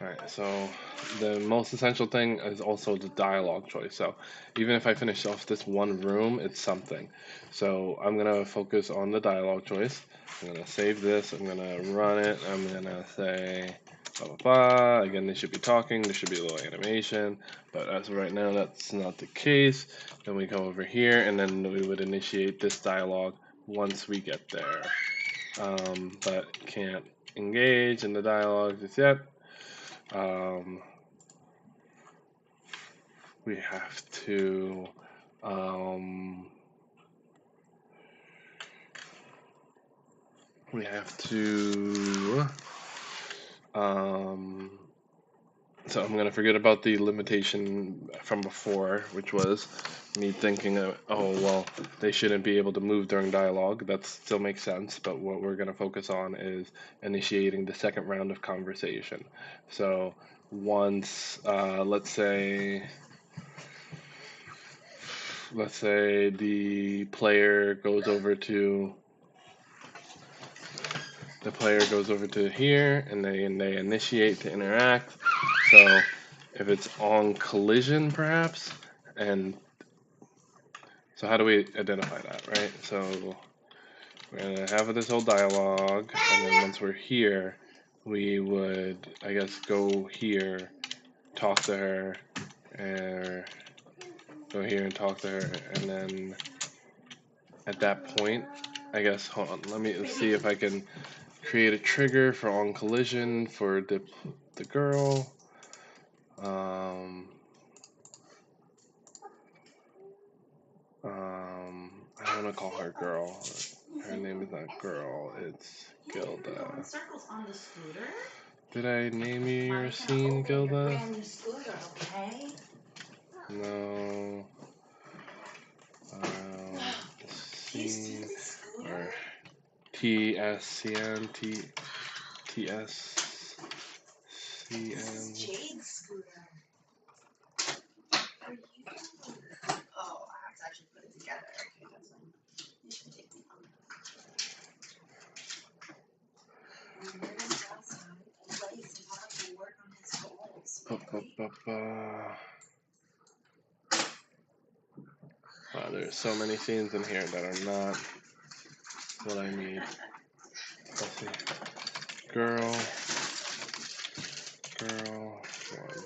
Alright, so the most essential thing is also the dialogue choice. So even if I finish off this one room, it's something. So I'm gonna focus on the dialogue choice. I'm gonna save this, I'm gonna run it, I'm gonna say blah blah blah. Again, they should be talking, there should be a little animation, but as of right now, that's not the case. Then we come over here, and then we would initiate this dialogue once we get there. But can't engage in the dialogue just yet. Um, we have to um, we have to um, so I'm gonna forget about the limitation from before, which was me thinking oh well, they shouldn't be able to move during dialogue. That still makes sense, but what we're gonna focus on is initiating the second round of conversation. So once let's say the player goes over to here, and they initiate to interact. So if it's on collision perhaps, and so how do we identify that, right? So we're gonna have this whole dialogue, and then once we're here, we would, I guess, go here, talk to her, or go here and talk to her, and then at that point, I guess, hold on, let me see if I can create a trigger for on collision for the girl. I want to call her girl. Her name is not girl, it's Gilda. Did I name you your scene, Gilda? No. Scene or TSCN TSCN. Wow, there's so many scenes in here that are not what I need. Let's see. Girl, one.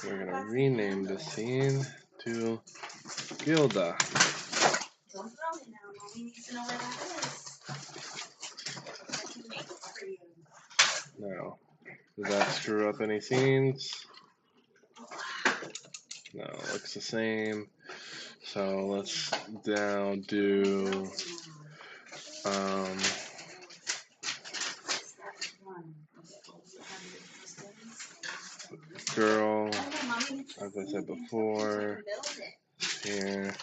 We're gonna rename the scene to Gilda. Now, does that screw up any scenes? No, it looks the same. So let's now do girl, as I said before, here,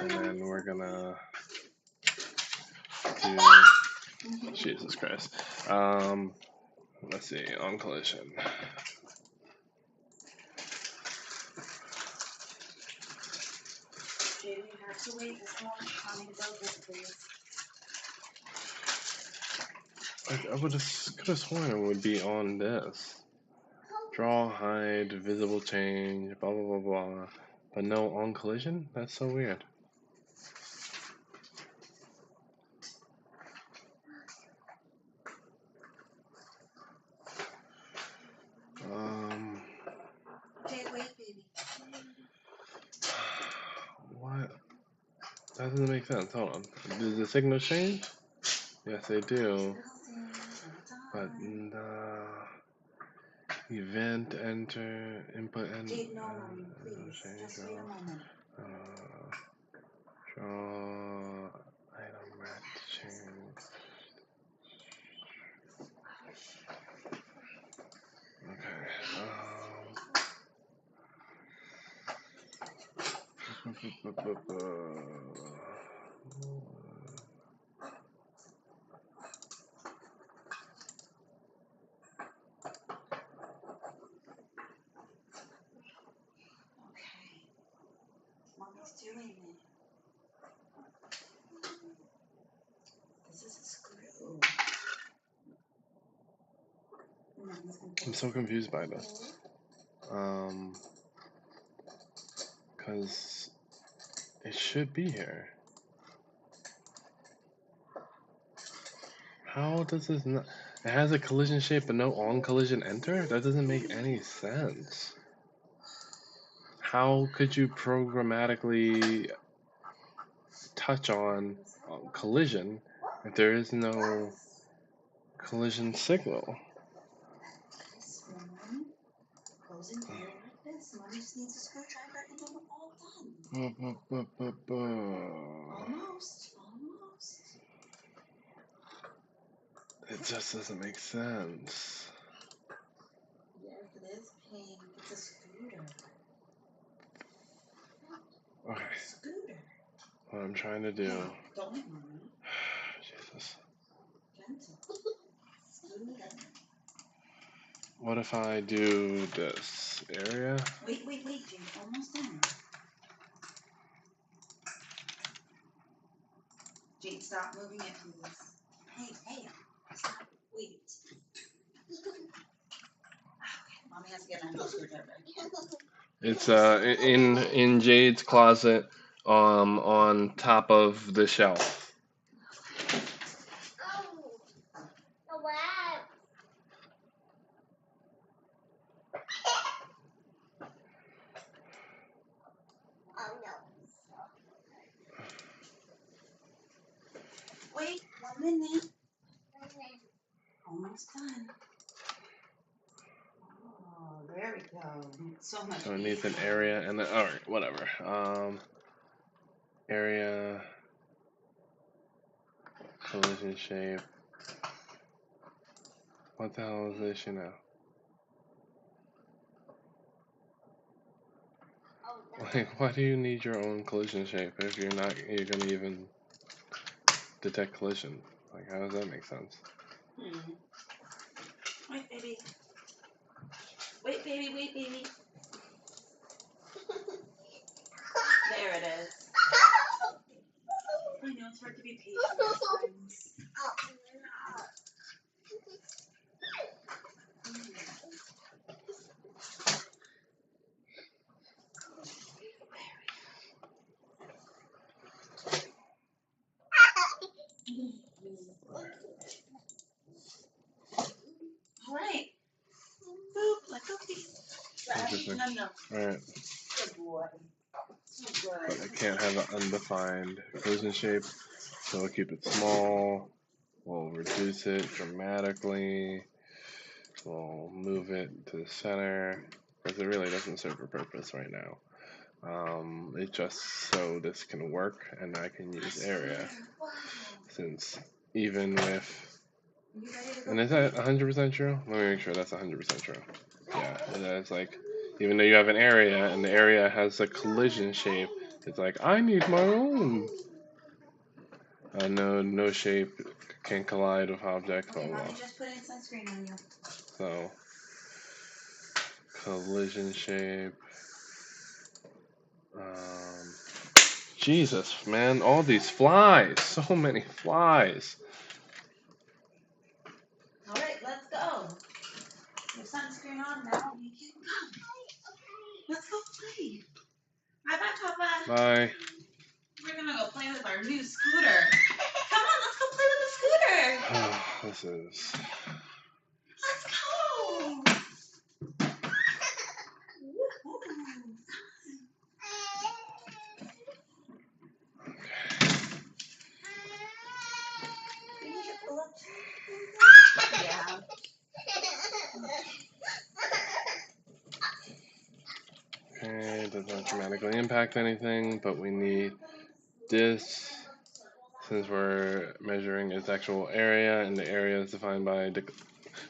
and then we're gonna do, Jesus Christ, let's see, on collision. I could have sworn it would be on this. Draw, hide, visible change, blah blah blah blah. But no on collision? That's so weird. What? That doesn't make sense. Hold on. Does the signal change? Yes, they do. But the event, enter, input, and change, draw, item, red, change. I'm so confused by this. Because it should be here. How does this not? It has a collision shape but no on collision enter? That doesn't make any sense. How could you programmatically touch on collision if there is no collision signal? It just doesn't make sense. Okay. What I'm trying to do. Jesus. What if I do this area? Wait, Jake, almost done. Jake, stop moving it, please. Hey, stop. Wait. Mommy has to get my screwdriver. It's in Jade's closet, on top of the shelf. Wait 1 minute. Almost done. Oh, there we go. So much. So it needs an area and then, all right, whatever. Area, collision shape. What the hell is this issue now? Like, why do you need your own collision shape if you're gonna even detect collision? Like, how does that make sense? Wait, baby. Wait, baby. There it is. I know it's hard to be patient sometimes. All right. Boop, let go, please. Interesting. No. Alright. Good boy. But I can't have an undefined collision shape, so we'll keep it small. We'll reduce it dramatically. We'll move it to the center, because it really doesn't serve a purpose right now. It's just so this can work and I can use area, since even with, and is that 100% true? Let me make sure that's 100% true. Yeah, and then it's like, even though you have an area and the area has a collision shape, it's like, I need my own. No shape can collide with objects, blah, Okay, blah, Mommy blah. just put in sunscreen on you. So, collision shape. Jesus, man, all these flies. So many flies. All right, let's go. Your sunscreen on now. We can go. Let's go play. Bye, Papa. Bye. We're gonna go play with our new scooter. Come on, let's go play with the scooter. This is. Let's go. Yeah. Okay, does not dramatically impact anything, but we need this, since we're measuring its actual area, and the area is defined by.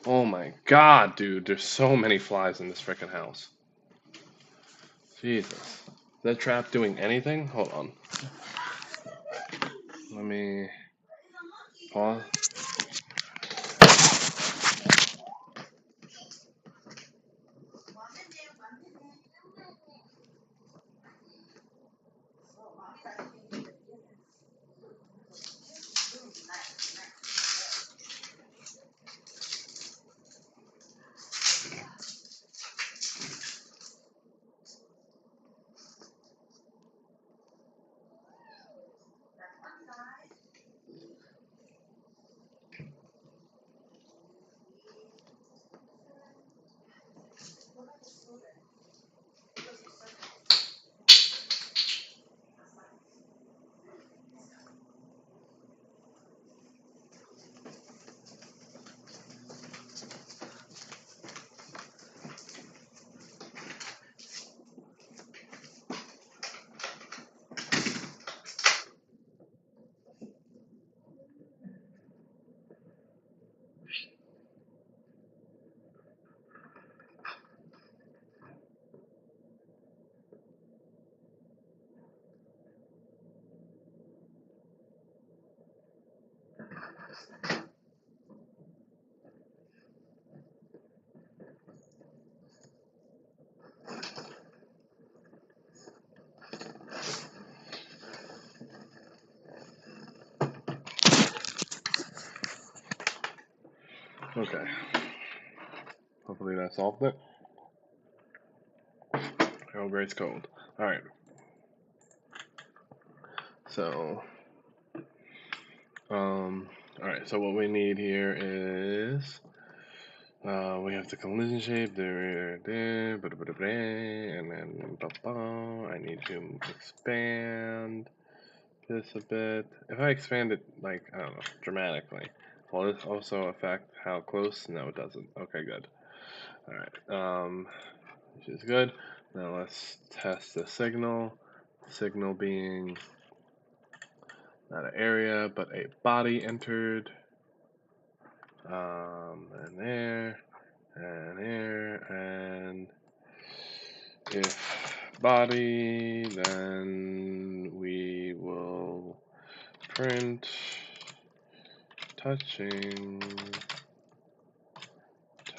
Oh my god, dude, there's so many flies in this freaking house. Jesus. Is that trap doing anything? Hold on. Let me pause. Okay. Hopefully that solved it. Earl Grey's cold. Alright. So, alright, so what we need here is, we have the collision shape, and then, I need to expand this a bit. If I expand it, like, I don't know, dramatically, will this also affect how close? No, it doesn't. Okay, good. Alright, which is good. Now let's test the signal. Signal being not an area, but a body entered. And there, and if body, then we will print touching.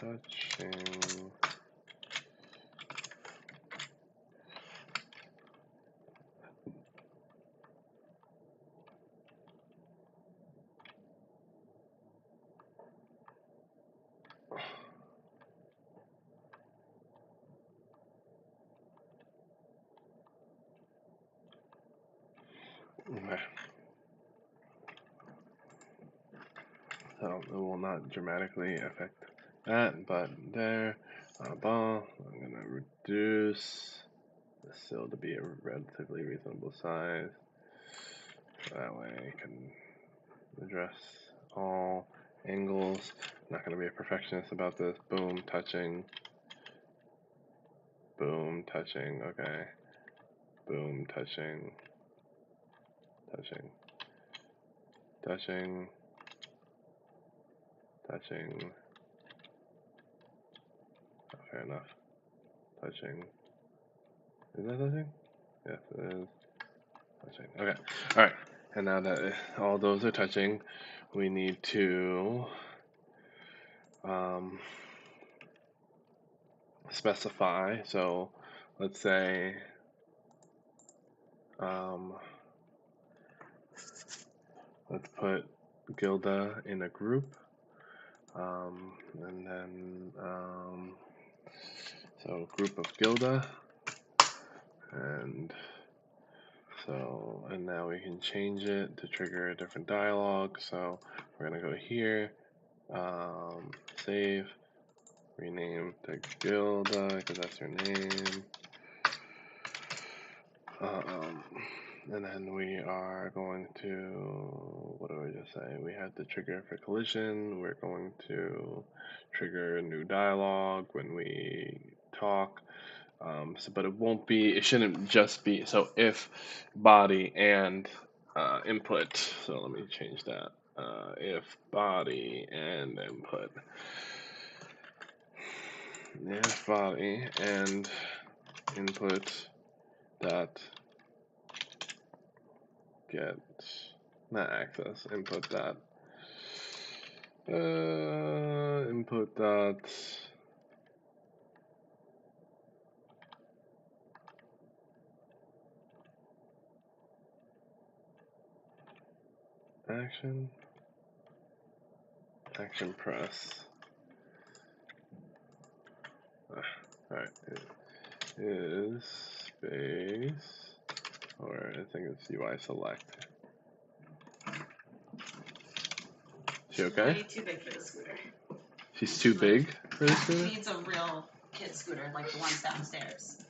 Okay. So it will not dramatically affect that, but there, I'm gonna reduce the sill to be a relatively reasonable size. So that way I can address all angles. I'm not gonna be a perfectionist about this. Boom, touching, okay. Boom, touching. Fair enough. Touching. Is that touching? Yes, it is. Touching. Okay. Alright. And now that all those are touching, we need to specify. So let's say let's put Gilda in a group. And then so group of Gilda, and now we can change it to trigger a different dialogue. So we're gonna go here, save, rename to Gilda because that's her name. And then we are going to, what do I just say? We had the trigger for collision. We're going to trigger new dialogue when we talk. But it won't be, it shouldn't just be, so if body and input, so let me change that. If body and input. If body and input that get, not access, input that, input that action press. Alright, it is space, or I think it's UI select. She okay? Way too big for the scooter. She's too big for the She scooter? needs a real kid scooter, like the ones downstairs.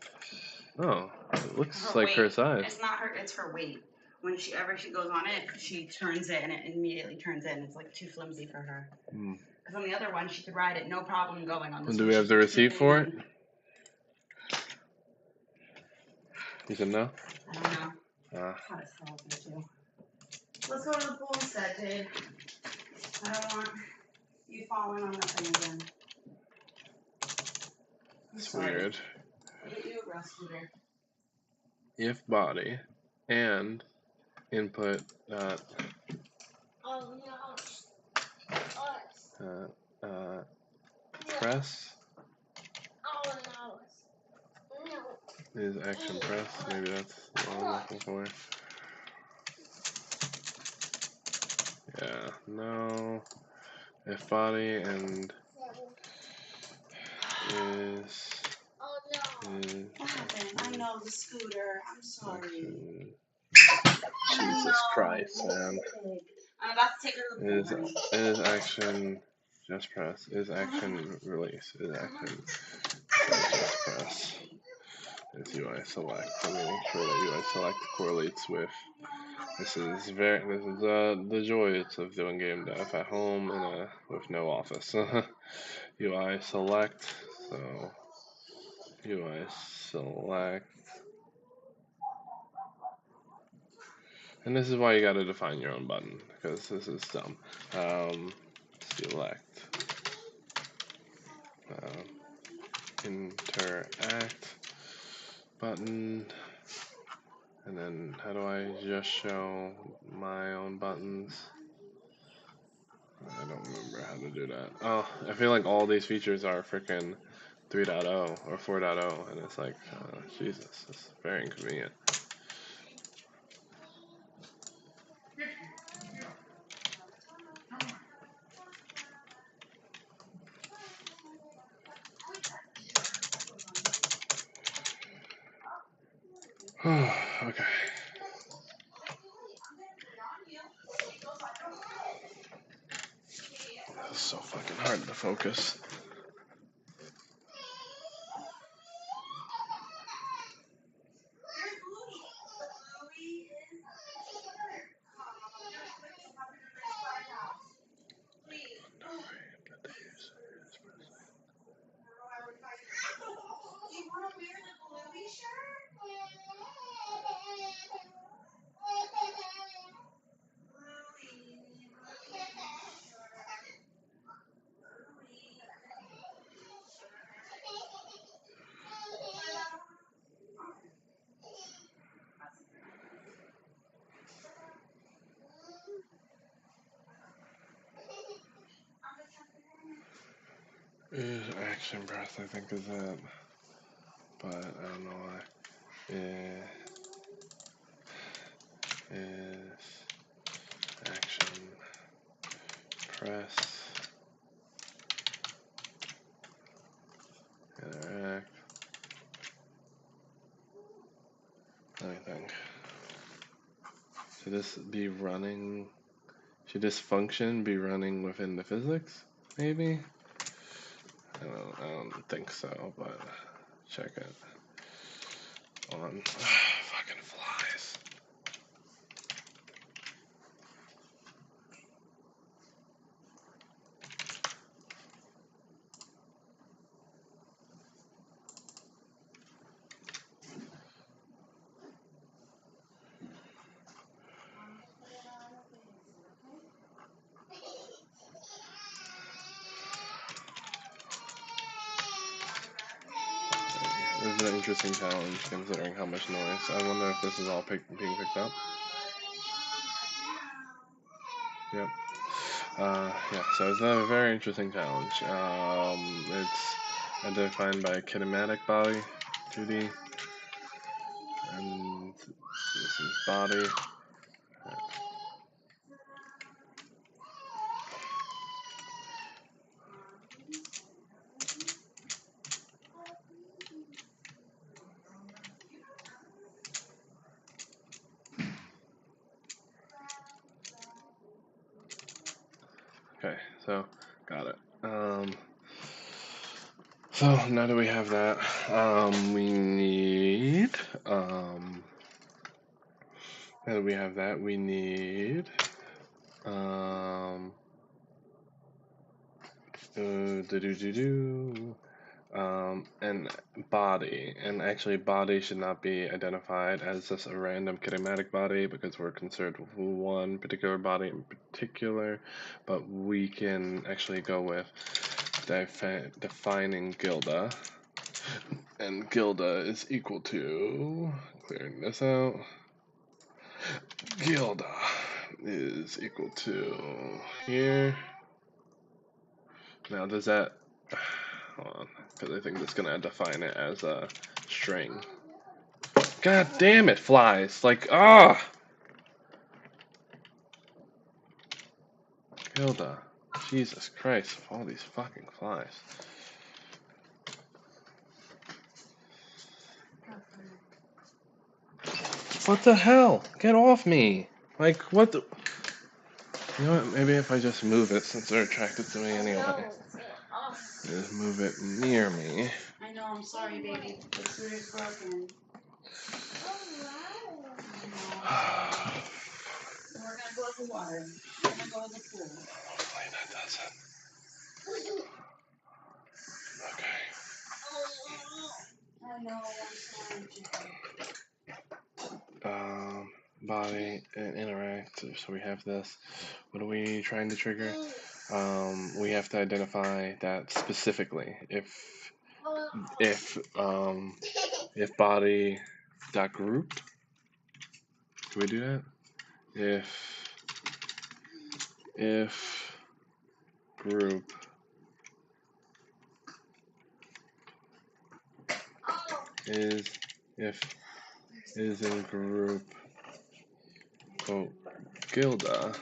Oh, it looks Her like weight. her size. It's not her, it's her weight. Whenever she goes on it, she turns it and it immediately turns in. It's like too flimsy for her. Because on the other one, she could ride it no problem going on this. And do we have the receipt for it? You said no? I don't know. Hot as hell up here too. Let's go to the pool instead, Jade. I don't want you falling on nothing again. It's weird. I'll get you a real scooter. If body and input that press is action press. Maybe that's what I'm looking for. Yeah, no. if body and is What happened? I know the scooter. I'm sorry. Jesus Christ, man. I'm about to take her to the pool. Is action just press? Is action release? Is action just press? Is UI select? Let me make sure that UI select correlates with. This is the joys of doing game dev at home and with no office. UI select. So UI select. And this is why you gotta define your own button, because this is dumb. Select. Interact button. And then how do I just show my own buttons? I don't remember how to do that. Oh, I feel like all these features are freaking 3.0 or 4.0, and it's like, Jesus, it's very inconvenient. Okay. This is so fucking hard to focus. Is action breath, I think is it. But I don't know why. Is action press interact. Let me think. Should this be running? Should this function be running within the physics? Maybe? I don't think so, but check it. On fucking flies. This is an interesting challenge considering how much noise. I wonder if this is all being picked up. Yep. Yeah, so it's a very interesting challenge. It's defined by kinematic body, 2D, and this is body. Okay, so got it. So now that we have that, we need now that we have that, we need and body, and actually body should not be identified as just a random kinematic body because we're concerned with one particular body in particular, but we can actually go with defining Gilda, and Gilda is equal to, clearing this out, Gilda is equal to here. Now does that, hold on, because I think that's going to define it as a string. God damn it, flies. Like, Gilda. Jesus Christ, all these fucking flies. What the hell? Get off me! Like, what the... You know what, maybe if I just move it, since they're attracted to me anyway. Just move it near me. I know, I'm sorry, baby. The scooter's broken. We're gonna go to the water. We're gonna go to the pool. Hopefully that does it. Okay. I know, I'm sorry, Jay. Body and interact. So we have this. What are we trying to trigger? We have to identify that specifically. If body dot group. Can we do that? If group is in group Gilda,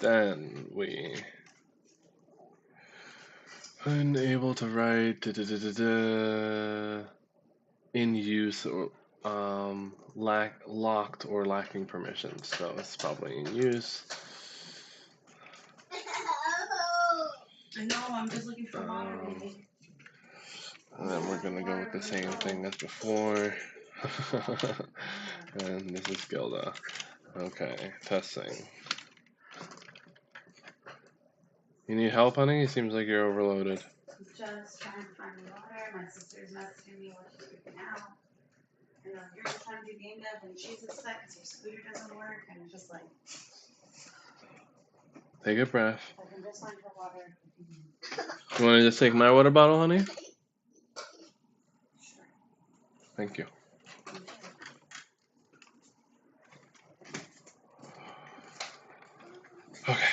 then we unable to write in use or locked or lacking permissions. So it's probably in use. I know, I'm just looking for water, baby. And then we're gonna go with the same thing as before. And this is Gilda. Okay, testing. You need help, honey? It seems like you're overloaded. I'm just trying to find the water. My sister's messaging me while she's freaking out. And you're just trying to do game dev and she's upset because her scooter doesn't work. And it's just like. Take a breath. I can just find her water. You want to just take my water bottle, honey? Sure. Thank you. Okay.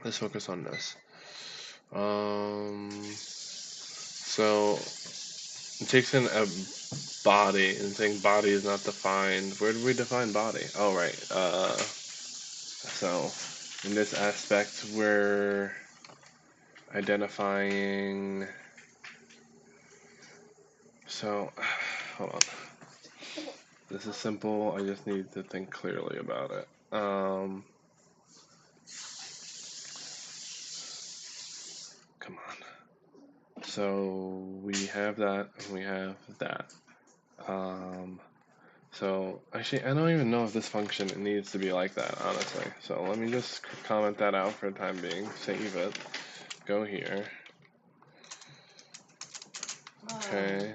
Let's focus on this. So it takes in a body and saying body is not defined. Where do we define body? Oh, right. So in this aspect, we're identifying. So, hold on. This is simple. I just need to think clearly about it. Come on. So we have that. We have that. So actually, I don't even know if this function needs to be like that, honestly. So let me just comment that out for the time being. Save it. Go here. Okay.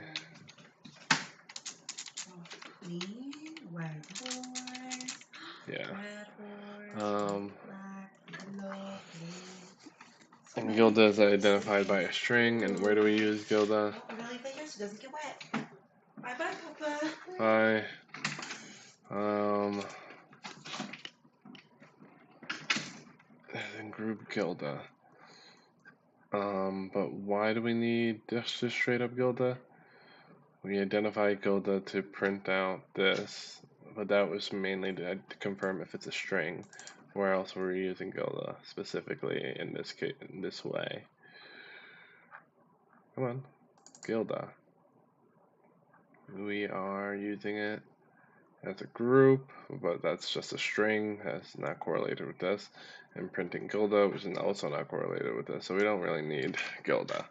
Yeah. And Gilda is identified by a string, and where do we use Gilda? Really fast, she doesn't get wet. Bye bye, Papa. Bye. And group Gilda. But why do we need just straight up Gilda? We identify Gilda to print out this, but that was mainly to confirm if it's a string. Where else were we using Gilda specifically in this case, in this way? Come on, Gilda. We are using it as a group, but that's just a string that's not correlated with this. And printing Gilda, which is also not correlated with this, so we don't really need Gilda.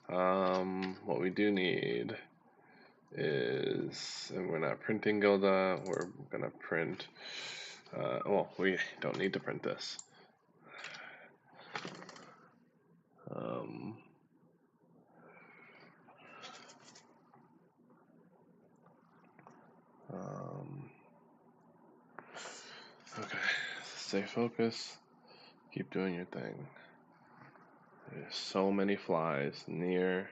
What we do need is, and we're not printing Gilda, we're gonna print, well, we don't need to print this. Okay, stay focused, keep doing your thing. There's so many flies near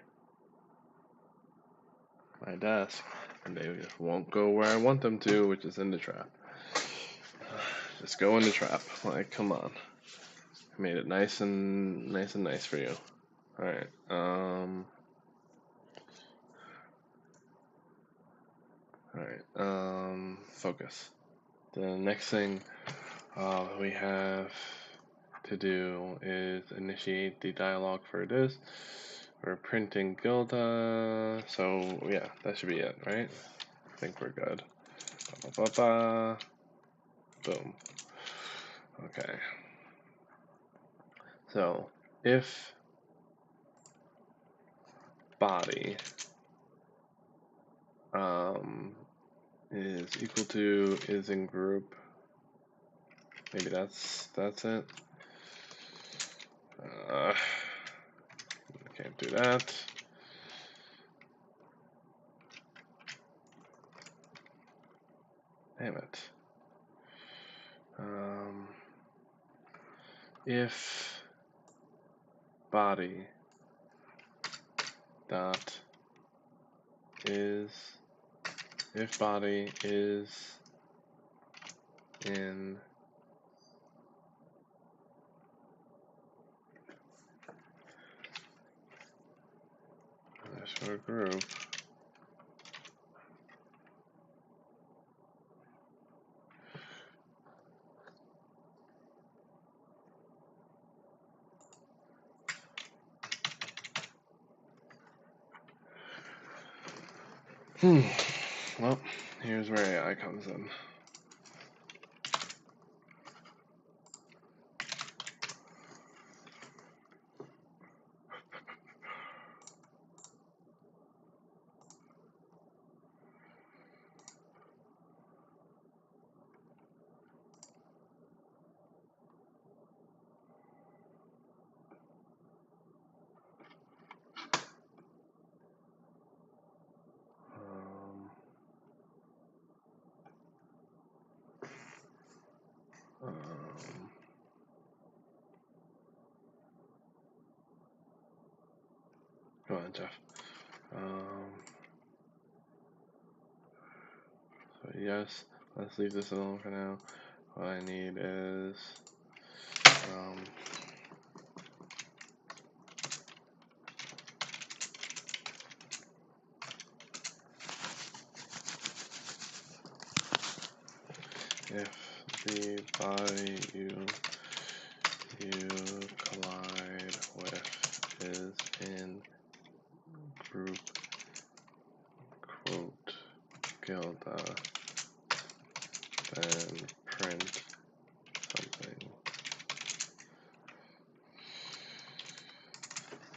my desk, and they just won't go where I want them to, which is in the trap. Just go in the trap. Like, come on. I made it nice and nice for you. All right. Focus. The next thing All we have to do is initiate the dialogue for this. We're printing Gilda, so yeah, that should be it, right? I think we're good. Ba-ba-ba-ba. Boom. Okay. So if body is equal to is in group, maybe that's it. Can't do that. Damn it. If body dot is, if body is in a group, well, here's where AI comes in. Come on, Jeff. So yes, let's leave this alone for now. What I need is if the body you collide with is in group quote Gilda, then print something.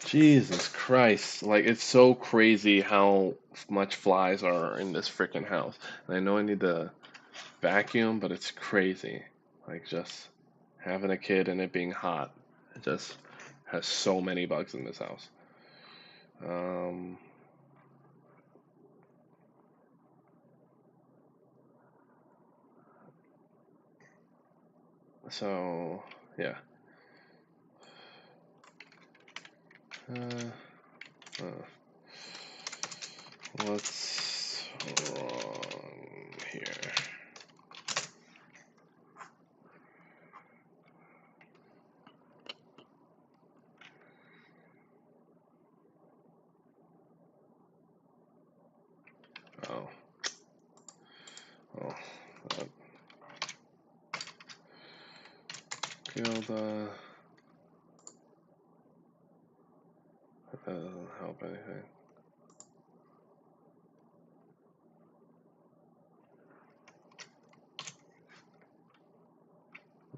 Jesus Christ, like it's so crazy how much flies are in this freaking house. And I know I need to vacuum, but it's crazy. Like just having a kid and it being hot, it just has so many bugs in this house. So yeah. What's wrong here? Oh. Oh. Gilda. That doesn't help anything.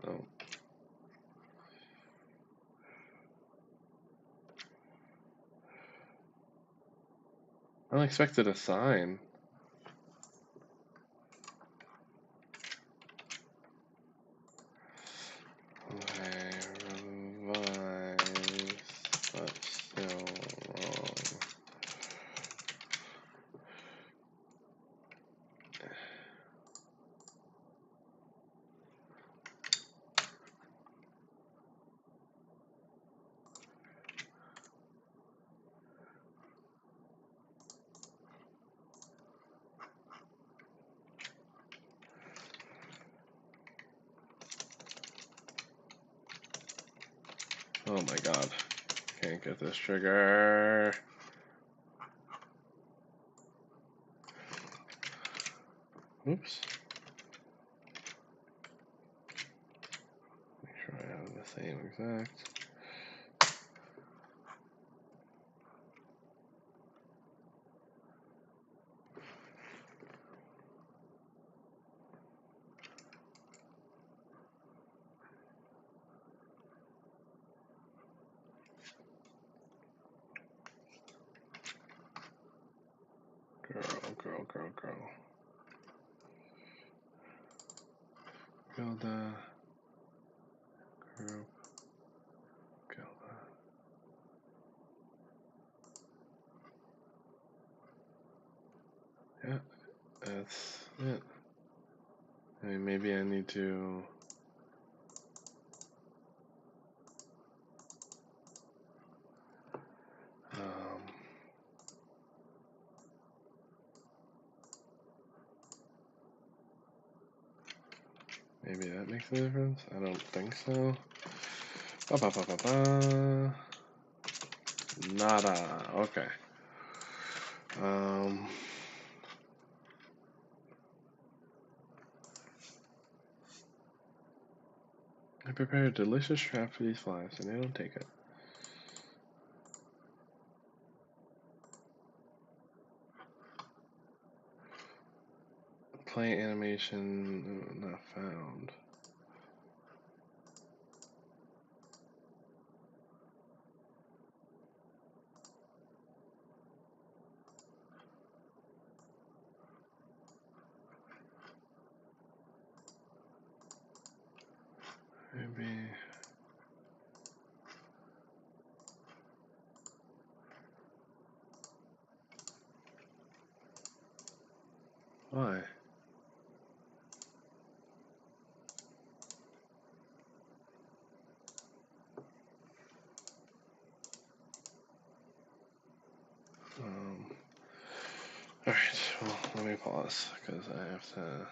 No. Unexpected assign. Okay, revise, but still wrong. Oh my god. Can't get this trigger. Oops. same exact. Girl. Gilda. Group. Gilda. Yeah, that's it. I mean, maybe I need to. Maybe that makes a difference? I don't think so. Nada. Okay. I prepared a delicious trap for these flies, and they don't take it. Play animation not found. Maybe. Why? Alright, well, let me pause because I have to